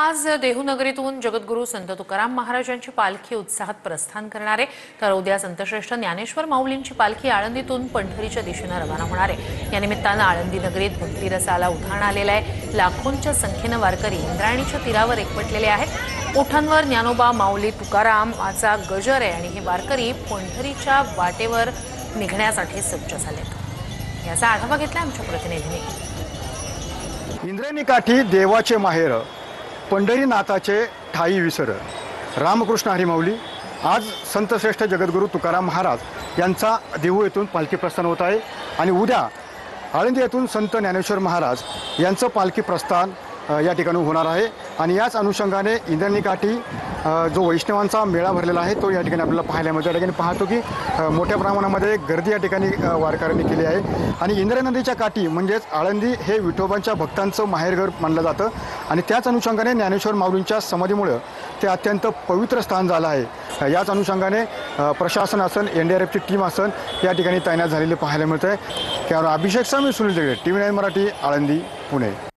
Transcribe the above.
आज देहूनगरीतून जगद्गुरू संत तुकाराम महाराजांची पालखी उत्साहात प्रस्थान करणार आहे। तर उद्या संतश्रेष्ठ ज्ञानेश्वर माऊलींची पालखी आळंदीतून पंढरीच्या दिशेने रवाना होणार आहे। या निमित्ताने आळंदी नगरीत भक्ती रसाला उधाण आलेलं आहे। लाखोंच्या संख्येने वारकरी इंद्रायणीच्या तीरावर एकवटलेले आहेत। ओठांवर ज्ञानोबा माऊली तुकारामचा गजर आहे आणि हे वारकरी पंढरीच्या वाटेवर निघण्यासाठी सज्ज झालेत। याचा आढावा घेतला आमच्या प्रतिनिधींनी। इंद्रायणी काठी देवाचे माहेर, पंढरीनाथाचे ठाई विसर। रामकृष्ण हरी माऊली। आज संतश्रेष्ठ जगद्गुरू तुकाराम महाराज यांचा देहू येथून पालखी प्रस्थान होत आहे आणि उद्या आळंदी येथून संत ज्ञानेश्वर महाराज यांचं पालखी प्रस्थान या ठिकाणी होणार आहे। आणि याच अनुषंगाने इंद्रायणी काठी जो वैष्णवांचा मेळा भरलेला आहे तो या ठिकाणी आपल्याला पाहायला मिळतो। या ठिकाणी पाहतो की मोठ्या प्रमाणामध्ये गर्दी या ठिकाणी वारकऱ्यांनी केली आहे। आणि इंद्रायणी नदीच्या काठी म्हणजेच आळंदी हे विठोबांच्या भक्तांचं माहेरघर मानलं जातं आणि त्याच अनुषंगाने ज्ञानेश्वर माऊलींच्या समाधीमुळे ते अत्यंत पवित्र स्थान झालं आहे। याच अनुषंगाने प्रशासन असन, NDRFची टीम असन या ठिकाणी तैनात झालेली पाहायला मिळत आहे। त्यावर अभिषेक स्वामी, सुनील जगडे, TV9 मराठी, आळंदी, पुणे।